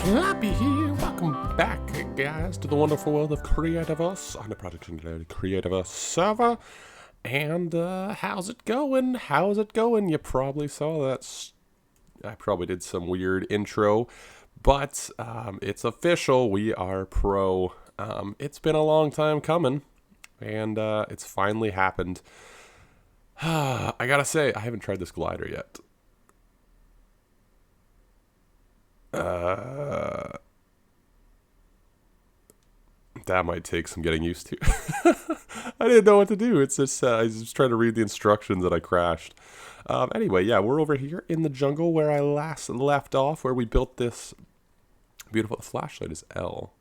Slappy here. Welcome back, guys, to the wonderful world of Creativerse on the Project Creativerse server. And how's it going? How's it going? You probably saw that. I probably did some weird intro, but it's official. We are pro. It's been a long time coming, and it's finally happened. I gotta say, I haven't tried this glider yet. That might take some getting used to. I didn't know what to do. It's just I was just trying to read the instructions and I crashed. Anyway, yeah, we're over here in the jungle where I last left off, where we built this beautiful. The flashlight is L.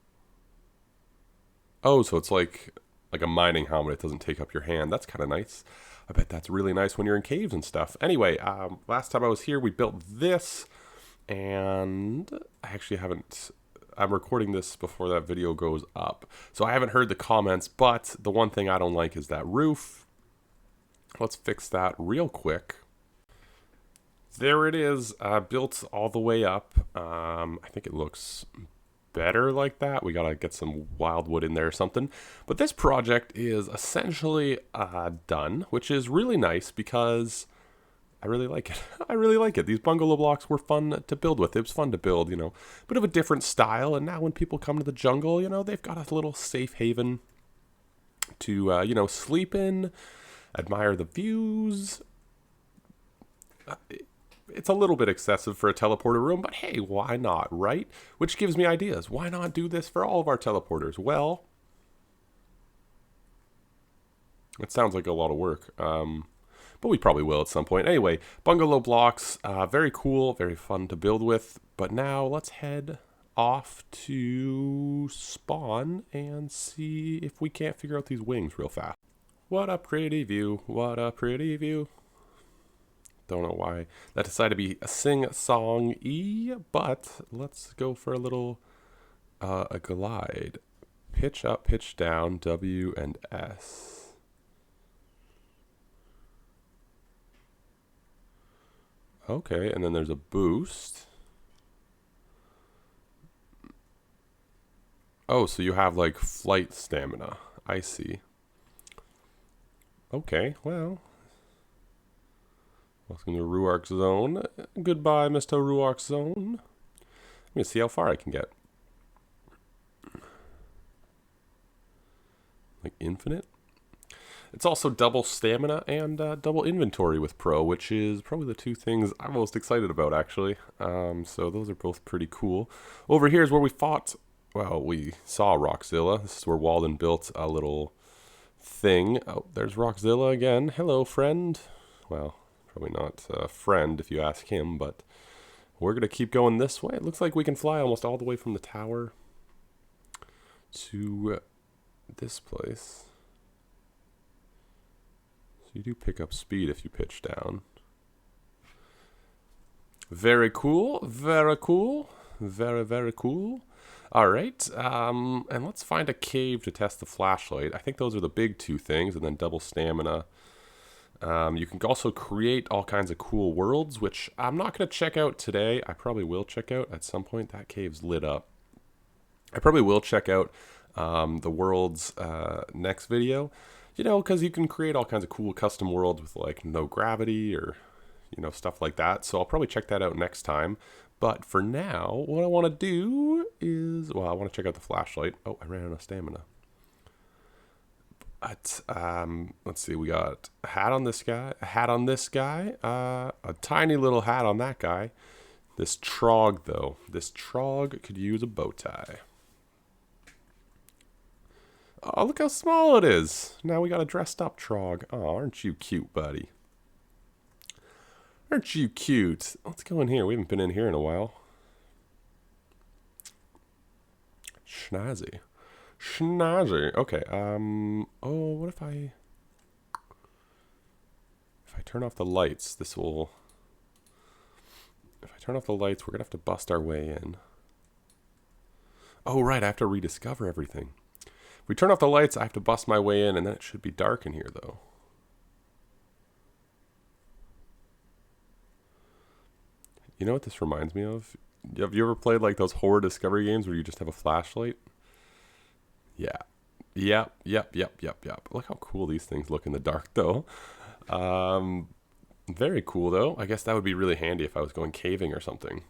Oh, so it's like a mining helmet. It doesn't take up your hand. That's kind of nice. I bet that's really nice when you're in caves and stuff. Anyway, last time I was here, we built this, and I actually haven't. I'm recording this before that video goes up, so I haven't heard the comments, but the one thing I don't like is that roof. Let's fix that real quick. There it is, built all the way up. I think it looks better like that. We gotta get some wildwood in there or something. But this project is essentially done, which is really nice because I really like it. I really like it. These bungalow blocks were fun to build with. It was fun to build, you know, a bit of a different style. And now when people come to the jungle, you know, they've got a little safe haven to, you know, sleep in, admire the views. It's a little bit excessive for a teleporter room, but hey, why not, right? Which gives me ideas. Why not do this for all of our teleporters? Well, it sounds like a lot of work. But we probably will at some point. Anyway, bungalow blocks, very cool, very fun to build with. But now let's head off to spawn and see if we can't figure out these wings real fast. What a pretty view, what a pretty view. Don't know why that decided to be a sing-song-y, but let's go for a little a glide. Pitch up, pitch down, W and S. Okay, and then there's a boost. Oh, so you have like flight stamina. I see. Okay, well. Welcome to Ruark Zone. Goodbye, Mr. Ruark Zone. Let me see how far I can get. Like infinite? It's also double stamina and double inventory with Pro, which is probably the two things I'm most excited about, actually. So those are both pretty cool. Over here is where we fought, well, we saw Rockzilla. This is where Walden built a little thing. Oh, there's Rockzilla again. Hello, friend. Well, probably not a friend if you ask him, but we're going to keep going this way. It looks like we can fly almost all the way from the tower to this place. You do pick up speed if you pitch down. Very cool, very cool, very, very cool. All right, and let's find a cave to test the flashlight. I think those are the big two things, and then double stamina. You can also create all kinds of cool worlds, which I'm not going to check out today. I probably will check out at some point. That cave's lit up. I probably will check out the world's next video. You know, because you can create all kinds of cool custom worlds with like no gravity or, you know, stuff like that. So I'll probably check that out next time. But for now, what I want to do is, well, I want to check out the flashlight. Oh, I ran out of stamina. But let's see, we got a hat on this guy, a hat on this guy, a tiny little hat on that guy. This trog, though, this trog could use a bow tie. Oh, look how small it is. Now we got a dressed up trog. Oh, aren't you cute, buddy? Aren't you cute? Let's go in here. We haven't been in here in a while. Schnazzy. Schnazzy. Okay, oh, what if I turn off the lights, this will... If I turn off the lights, we're gonna have to bust our way in. Oh, right, I have to rediscover everything. If we turn off the lights, I have to bust my way in, and then it should be dark in here, though. You know what this reminds me of? Have you ever played like those horror discovery games where you just have a flashlight? Yeah. Yep. Look how cool these things look in the dark, though. Um, Very cool, though. I guess that would be really handy if I was going caving or something.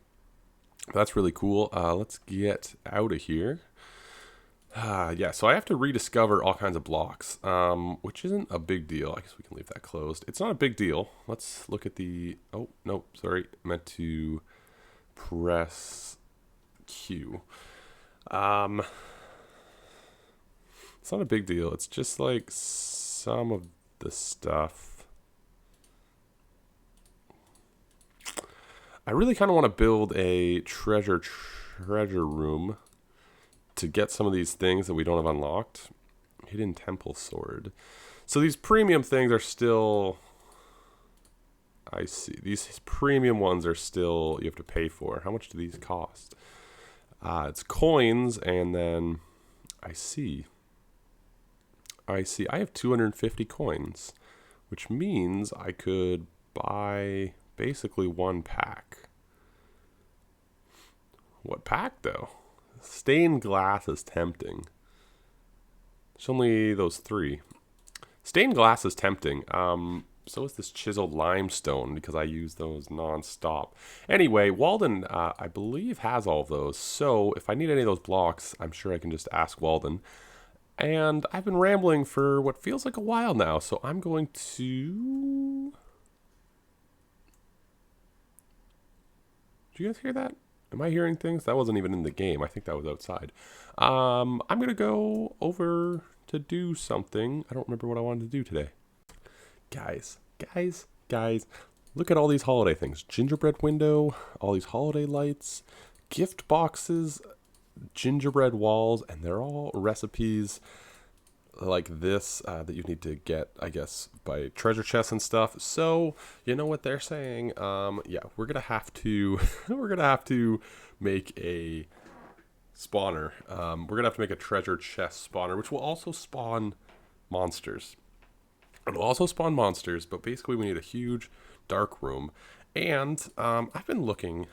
That's really cool. Let's get out of here. Yeah, so I have to rediscover all kinds of blocks, which isn't a big deal. I guess we can leave that closed. It's not a big deal. Let's look at the... Oh, no, sorry. I meant to press Q. It's not a big deal. It's just like some of the stuff. I really kind of want to build a treasure room to get some of these things that we don't have unlocked. Hidden temple sword. So these premium things are still... I see. These premium ones are still you have to pay for. How much do these cost? It's coins, and then I see. I have 250 coins, which means I could buy basically one pack. What pack, though? Stained glass is tempting. There's only those 3. Stained glass is tempting. So is this chiseled limestone, because I use those non-stop. Anyway, Walden, I believe, has all of those. So if I need any of those blocks, I'm sure I can just ask Walden. And I've been rambling for what feels like a while now, so I'm going to... Did you guys hear that? Am I hearing things? That wasn't even in the game. I think that was outside. I'm going to go over to do something. I don't remember what I wanted to do today. Guys, look at all these holiday things. Gingerbread window, all these holiday lights, gift boxes, gingerbread walls, and they're all recipes like this that you need to get, I guess, by treasure chests and stuff. So you know what they're saying. Yeah, we're gonna have to make a spawner. We're gonna have to make a treasure chest spawner, which will also spawn monsters. It'll also spawn monsters, but basically we need a huge dark room. And I've been looking.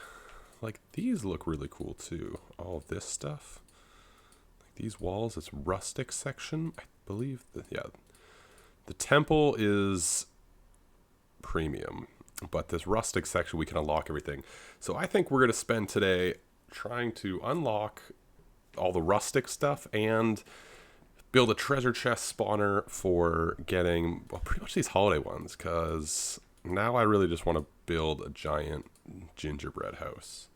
Like, these look really cool, too. All of this stuff. Like, these walls, this rustic section. I believe, yeah. The temple is premium. But this rustic section, we can unlock everything. So I think we're going to spend today trying to unlock all the rustic stuff and build a treasure chest spawner for getting, well, pretty much these holiday ones. Because now I really just want to build a giant gingerbread house.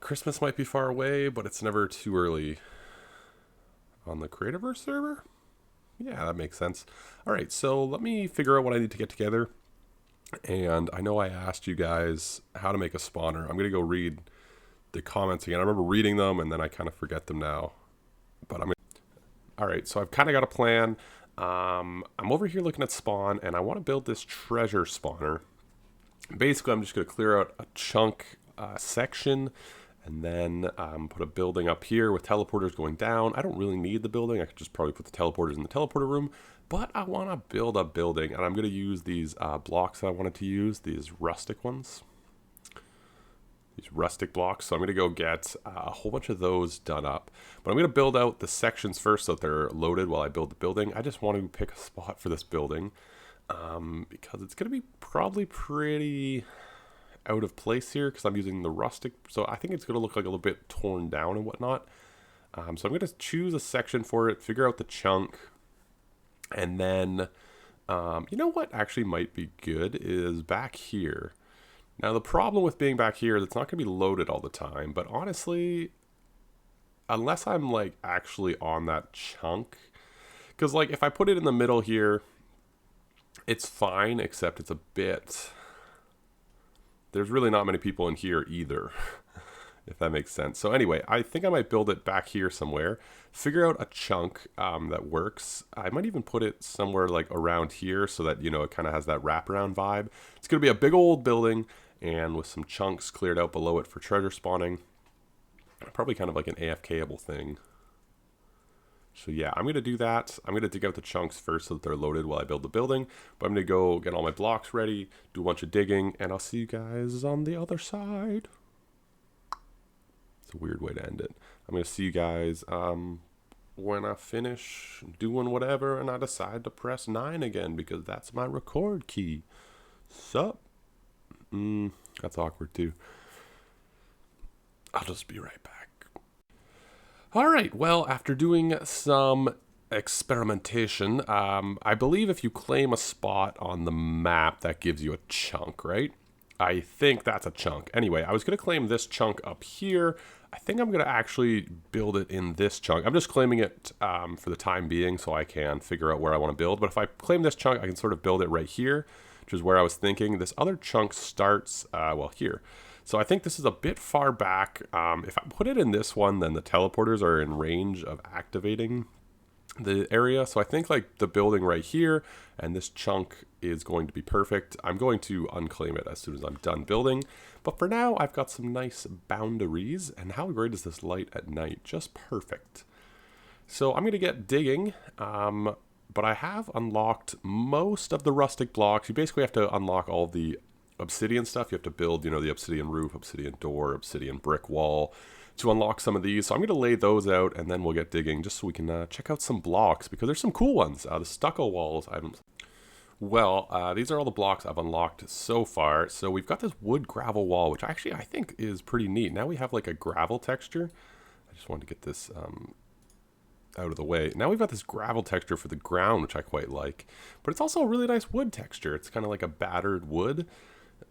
Christmas might be far away, but it's never too early on the Creativerse server. Yeah, that makes sense. All right, so let me figure out what I need to get together. And I know I asked you guys how to make a spawner. I'm going to go read the comments again. I remember reading them, and then I kind of forget them now. But all right, so I've kind of got a plan. I'm over here looking at spawn, and I want to build this treasure spawner. Basically, I'm just going to clear out a chunk section, and then put a building up here with teleporters going down. I don't really need the building. I could just probably put the teleporters in the teleporter room. But I want to build a building, and I'm going to use these blocks that I wanted to use, these rustic ones. These rustic blocks. So I'm going to go get a whole bunch of those done up. But I'm going to build out the sections first so that they're loaded while I build the building. I just want to pick a spot for this building because it's going to be probably pretty out of place here because I'm using the rustic. So I think it's going to look like a little bit torn down and whatnot. So I'm going to choose a section for it, figure out the chunk. And then, you know what actually might be good is back here. Now, the problem with being back here is it's not going to be loaded all the time. But honestly, unless I'm, like, actually on that chunk. Because, like, if I put it in the middle here, it's fine, except it's a bit... There's really not many people in here either, if that makes sense. So anyway, I think I might build it back here somewhere. Figure out a chunk that works. I might even put it somewhere like around here so that, you know, it kind of has that wraparound vibe. It's going to be a big old building and with some chunks cleared out below it for treasure spawning. Probably kind of like an AFK-able thing. So yeah, I'm going to do that. I'm going to dig out the chunks first so that they're loaded while I build the building. But I'm going to go get all my blocks ready, do a bunch of digging, and I'll see you guys on the other side. It's a weird way to end it. I'm going to see you guys when I finish doing whatever and I decide to press 9 again because that's my record key. Sup? That's awkward too. I'll just be right back. All right, well, after doing some experimentation, I believe if you claim a spot on the map, that gives you a chunk, right? I think that's a chunk. Anyway, I was going to claim this chunk up here. I think I'm going to actually build it in this chunk. I'm just claiming it for the time being so I can figure out where I want to build. But if I claim this chunk, I can sort of build it right here, which is where I was thinking. This other chunk starts, well, here. So I think this is a bit far back. If I put it in this one, then the teleporters are in range of activating the area. So I think like the building right here and this chunk is going to be perfect. I'm going to unclaim it as soon as I'm done building. But for now, I've got some nice boundaries. And how great is this light at night? Just perfect. So I'm going to get digging. But I have unlocked most of the rustic blocks. You basically have to unlock all the obsidian stuff. You have to build, you know, the obsidian roof, obsidian door, obsidian brick wall to unlock some of these. So I'm going to lay those out and then we'll get digging just so we can check out some blocks because there's some cool ones. The stucco walls. These are all the blocks I've unlocked so far. So we've got this wood gravel wall, which actually I think is pretty neat. Now we have like a gravel texture. I just wanted to get this out of the way. Now we've got this gravel texture for the ground, which I quite like. But it's also a really nice wood texture. It's kind of like a battered wood.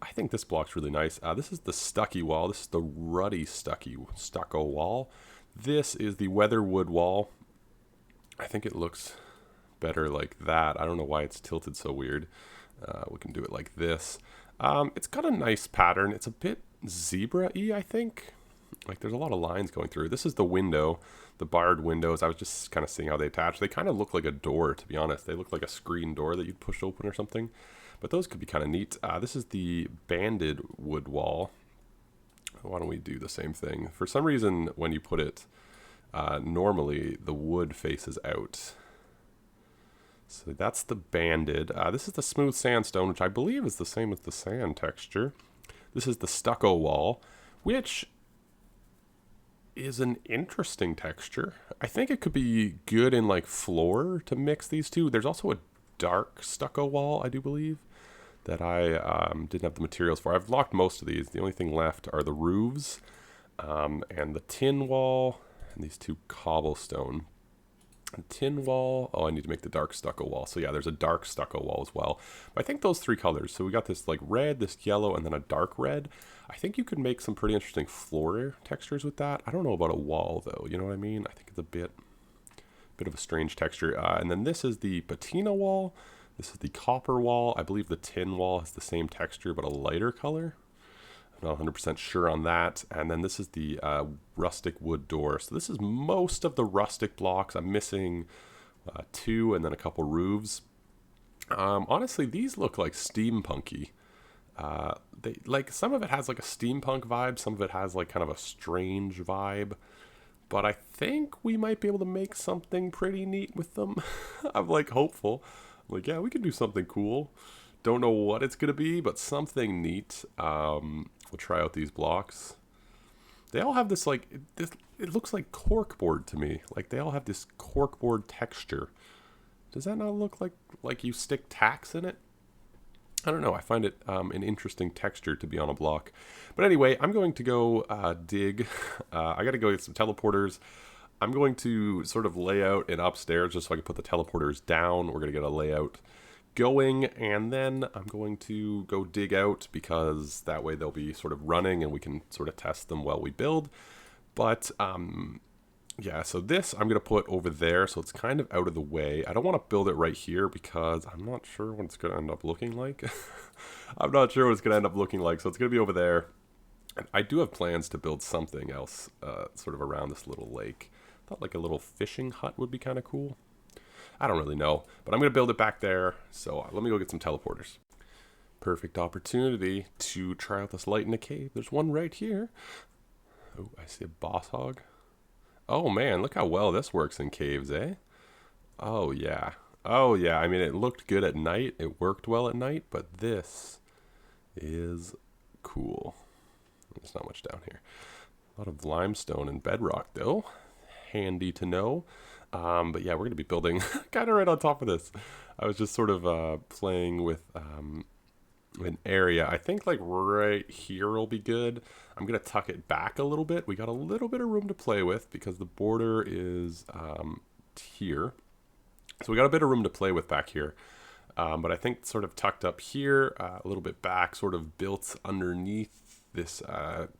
I think this block's really nice. This is the stucky wall. This is the ruddy stucco wall. This is the weatherwood wall. I think it looks better like that. I don't know why it's tilted so weird. We can do it like this. It's got a nice pattern. It's a bit zebra-y, I think. Like there's a lot of lines going through. This is the window, the barred windows. I was just kind of seeing how they attach. They kind of look like a door, to be honest. They look like a screen door that you'd push open or something. But those could be kind of neat. This is the banded wood wall. Why don't we do the same thing? For some reason, when you put it, normally the wood faces out. So that's the banded. This is the smooth sandstone, which I believe is the same as the sand texture. This is the stucco wall, which is an interesting texture. I think it could be good in like floor to mix these two. There's also a dark stucco wall, I do believe, that I didn't have the materials for. I've locked most of these. The only thing left are the roofs and the tin wall and these two cobblestone. A tin wall. Oh, I need to make the dark stucco wall. So yeah, there's a dark stucco wall as well. But I think those three colors. So we got this like red, this yellow, and then a dark red. I think you could make some pretty interesting floor textures with that. I don't know about a wall though. You know what I mean? I think it's a bit of a strange texture. And then this is the patina wall. This is the copper wall. I believe the tin wall has the same texture but a lighter color. I'm not 100% sure on that. And then this is the rustic wood door. So this is most of the rustic blocks. I'm missing 2 and then a couple roofs. Honestly, these look like steampunky. They like some of it has like a steampunk vibe. Some of it has like kind of a strange vibe. But I think we might be able to make something pretty neat with them. I'm like hopeful. I'm like, yeah, we could do something cool. Don't know what it's going to be, but something neat. We'll try out these blocks. They all have this like, it looks like corkboard to me. Like they all have this corkboard texture. Does that not look like you stick tacks in it? I don't know. I find it an interesting texture to be on a block. But anyway, I'm going to go dig. I got to go get some teleporters. I'm going to sort of lay out an upstairs just so I can put the teleporters down. We're going to get a layout going, and then I'm going to go dig out because that way they'll be sort of running and we can sort of test them while we build. But yeah, so this I'm going to put over there so it's kind of out of the way. I don't want to build it right here because I'm not sure what it's going to end up looking like. I'm not sure what it's going to end up looking like, so it's going to be over there. And I do have plans to build something else sort of around this little lake. I thought like a little fishing hut would be kind of cool. I don't really know, but I'm going to build it back there. So let me go get some teleporters. Perfect opportunity to try out this light in a cave. There's one right here. Oh, I see a boss hog. Oh man, look how well this works in caves, eh? Oh yeah. Oh yeah, I mean it looked good at night. It worked well at night, but this is cool. There's not much down here. A lot of limestone and bedrock, though. Handy to know. But yeah, we're going to be building kind of right on top of this. I was just sort of playing with an area. I think like right here will be good. I'm going to tuck it back a little bit. We got a little bit of room to play with because the border is here. So we got a bit of room to play with back here. But I think sort of tucked up here, a little bit back, sort of built underneath this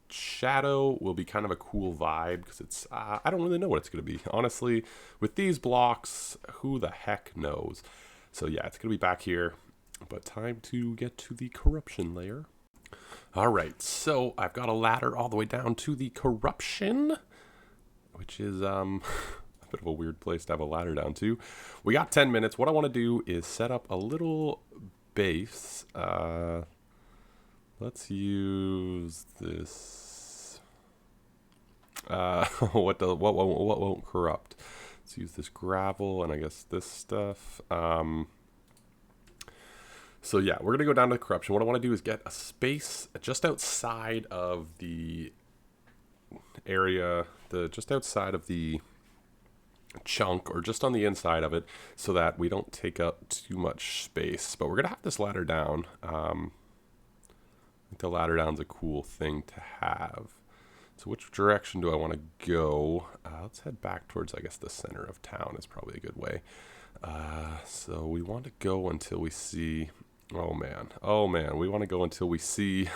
shadow will be kind of a cool vibe because it's, I don't really know what it's going to be. Honestly, with these blocks, who the heck knows? So yeah, it's going to be back here, but time to get to the corruption layer. All right, so I've got a ladder all the way down to the corruption, which is a bit of a weird place to have a ladder down to. We got 10 minutes. What I want to do is set up a little base. Let's use this. What won't corrupt? Let's use this gravel and I guess this stuff. So yeah, we're gonna go down to corruption. What I want to do is get a space just outside of the area, just outside of the chunk, or just on the inside of it, so that we don't take up too much space. But we're gonna have this ladder down. I think the ladder down's a cool thing to have. So which direction do I want to go? Let's head back towards, I guess, the center of town is probably a good way. So we want to go until we see, oh man, we want to go until we see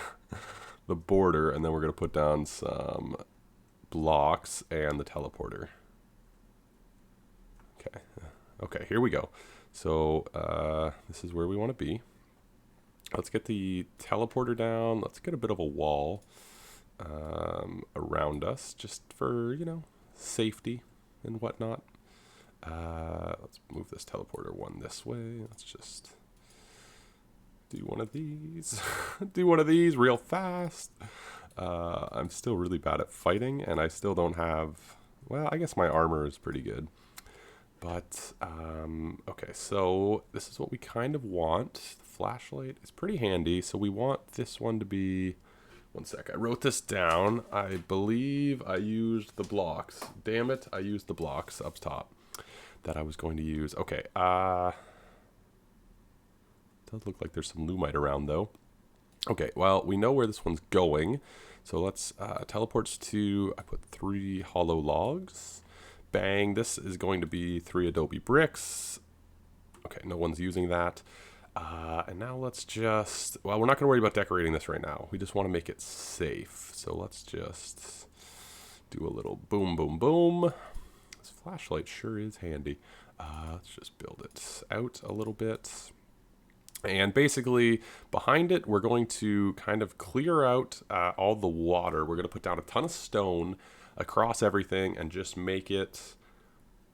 the border, and then we're going to put down some blocks and the teleporter. Okay, here we go. So this is where we want to be. Let's get the teleporter down. Let's get a bit of a wall around us, just for, safety and whatnot. Let's move this teleporter one this way. Let's just do one of these. Do one of these real fast. I'm still really bad at fighting, and I still don't have... Well, I guess my armor is pretty good. But, okay, so this is what we kind of want. The flashlight is pretty handy, so we want this one to be... One sec, I wrote this down. I believe I used the blocks. Damn it, I used the blocks up top that I was going to use. Okay, does look like there's some lumite around, though. Okay, well, we know where this one's going. So let's teleports to... I put 3 hollow logs. Bang, this is going to be 3 adobe bricks. Okay, no one's using that. And now let's just... Well, we're not going to worry about decorating this right now. We just want to make it safe. So let's just do a little boom, boom, boom. This flashlight sure is handy. Let's just build it out a little bit. And basically, behind it, we're going to kind of clear out all the water. We're going to put down a ton of stone across everything and just make it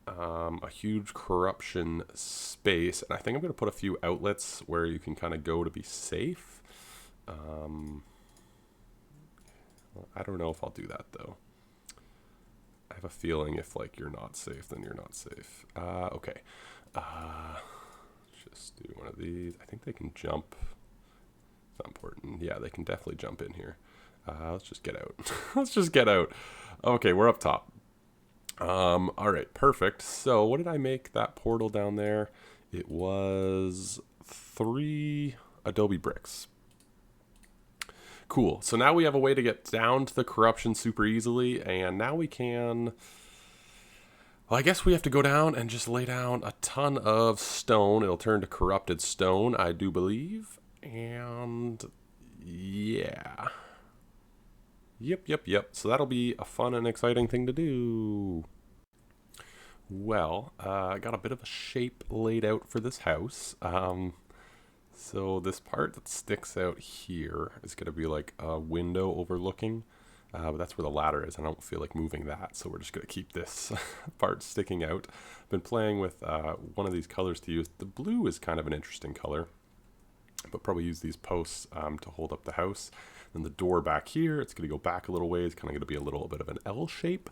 a huge corruption space. And I think I'm going to put a few outlets where you can kind of go to be safe. Well, I don't know if I'll do that, though. I have a feeling if, like, you're not safe, then you're not safe. Okay. Just do one of these. I think they can jump. It's not important. Yeah, they can definitely jump in here. Let's just get out. Let's just get out. Okay, we're up top. All right, perfect. So what did I make that portal down there? It was 3 adobe bricks. Cool. So now we have a way to get down to the corruption super easily, and now we can... Well, I guess we have to go down and just lay down a ton of stone. It'll turn to corrupted stone, I do believe. And yeah. Yep. So that'll be a fun and exciting thing to do. Well, I got a bit of a shape laid out for this house. So this part that sticks out here is going to be like a window overlooking. But that's where the ladder is. I don't feel like moving that, so we're just going to keep this part sticking out. I've been playing with one of these colors to use. The blue is kind of an interesting color, but probably use these posts to hold up the house. Then the door back here, it's going to go back a little ways, kind of going to be a little bit of an L shape.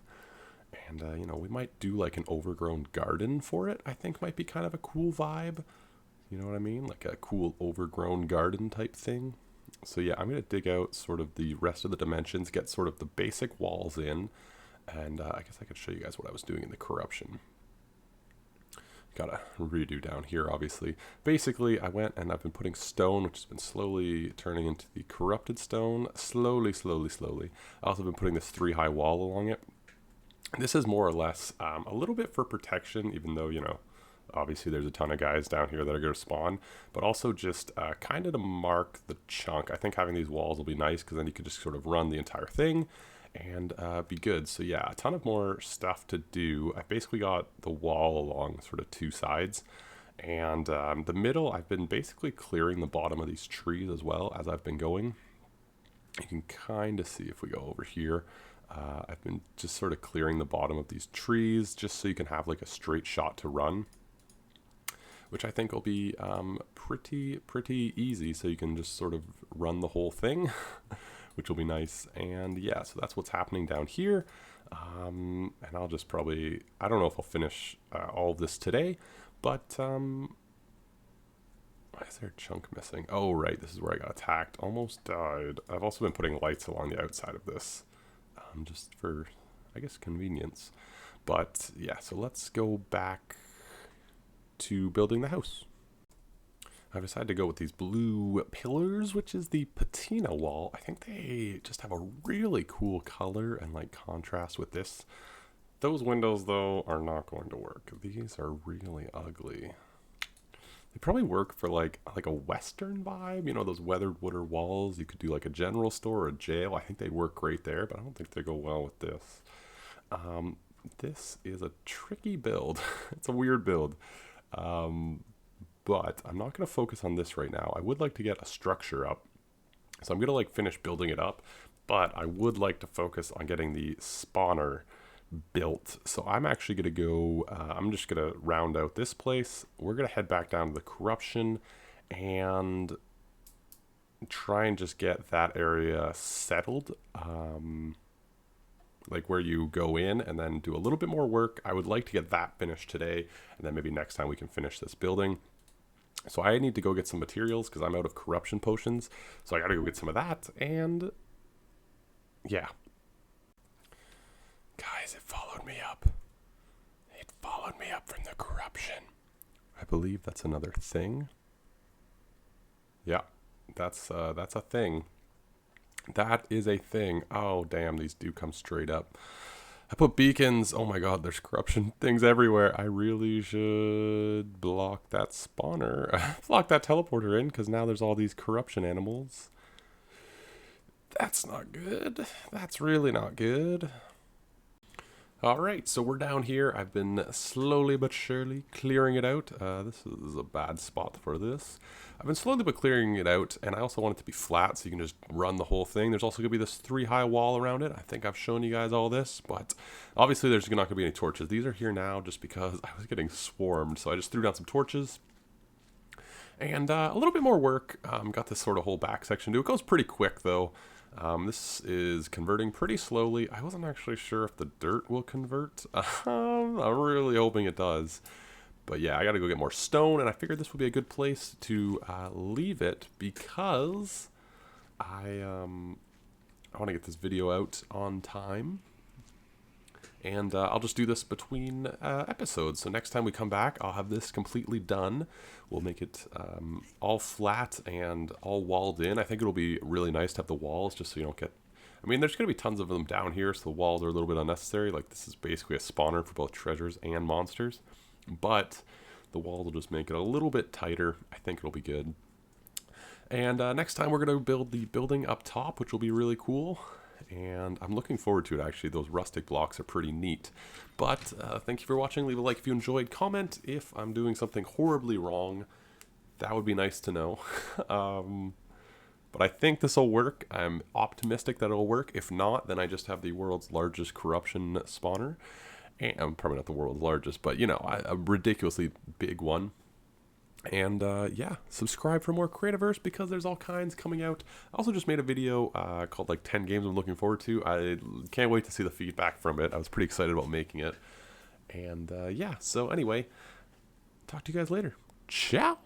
And, we might do like an overgrown garden for it, I think might be kind of a cool vibe. You know what I mean? Like a cool overgrown garden type thing. So yeah, I'm going to dig out sort of the rest of the dimensions, get sort of the basic walls in, and I guess I could show you guys what I was doing in the corruption. Gotta redo down here, obviously. Basically, I went and I've been putting stone, which has been slowly turning into the corrupted stone. Slowly. I also been putting this 3-high wall along it. This is more or less a little bit for protection, even though, you know, obviously there's a ton of guys down here that are going to spawn, but also just kind of to mark the chunk. I think having these walls will be nice because then you could just sort of run the entire thing and be good. So yeah, a ton of more stuff to do. I basically got the wall along sort of 2 sides, and the middle I've been basically clearing the bottom of these trees as well as I've been going. You can kind of see if we go over here. I've been just sort of clearing the bottom of these trees just so you can have like a straight shot to run, which I think will be pretty easy, so you can just sort of run the whole thing, which will be nice. And yeah, so that's what's happening down here. And I'll just probably, I don't know if I'll finish all of this today, but why is there a chunk missing? Oh, right, this is where I got attacked. Almost died. I've also been putting lights along the outside of this, just for, I guess, convenience. But yeah, so let's go back to building the house. I've decided to go with these blue pillars, which is the patina wall. I think they just have a really cool color and like contrast with this. Those windows though are not going to work. These are really ugly. They probably work for like a Western vibe, you know, those weathered wooden walls. You could do like a general store or a jail. I think they'd work great there, but I don't think they go well with this. This is a tricky build. It's a weird build. But I'm not going to focus on this right now. I would like to get a structure up. So I'm going to like finish building it up, but I would like to focus on getting the spawner built. So I'm actually going to go, I'm just going to round out this place. We're going to head back down to the corruption and try and just get that area settled. Like where you go in and then do a little bit more work. I would like to get that finished today, and then maybe next time we can finish this building. So I need to go get some materials because I'm out of corruption potions. So I got to go get some of that, and yeah. Guys, it followed me up. It followed me up from the corruption. I believe that's another thing. Yeah, that's a thing. That is a thing. Oh, damn, these do come straight up. I put beacons. Oh my god, there's corruption things everywhere. I really should block that spawner. Block that teleporter in, because now there's all these corruption animals. That's not good. That's really not good. Alright, so we're down here. I've been slowly but surely clearing it out. This is a bad spot for this. I've been slowly but clearing it out, and I also want it to be flat so you can just run the whole thing. There's also going to be this 3-high wall around it. I think I've shown you guys all this, but obviously there's not going to be any torches. These are here now just because I was getting swarmed, so I just threw down some torches. And a little bit more work. Got this sort of whole back section to it. It goes pretty quick, though. This is converting pretty slowly. I wasn't actually sure if the dirt will convert. I'm really hoping it does. But yeah, I gotta go get more stone, and I figured this would be a good place to leave it because I want to get this video out on time. And I'll just do this between episodes. So next time we come back, I'll have this completely done. We'll make it all flat and all walled in. I think it'll be really nice to have the walls just so you don't get... I mean, there's going to be tons of them down here, so the walls are a little bit unnecessary. Like, this is basically a spawner for both treasures and monsters. But the walls will just make it a little bit tighter. I think it'll be good. And next time we're going to build the building up top, which will be really cool. And I'm looking forward to it, actually. Those rustic blocks are pretty neat. But thank you for watching. Leave a like if you enjoyed. Comment if I'm doing something horribly wrong. That would be nice to know. But I think this will work. I'm optimistic that it'll work. If not, then I just have the world's largest corruption spawner. And I'm probably not the world's largest, but, you know, a ridiculously big one. And yeah, subscribe for more Creativerse because there's all kinds coming out. I also just made a video called like 10 games I'm looking forward to. I can't wait to see the feedback from it. I was pretty excited about making it. And yeah, so anyway, talk to you guys later. Ciao!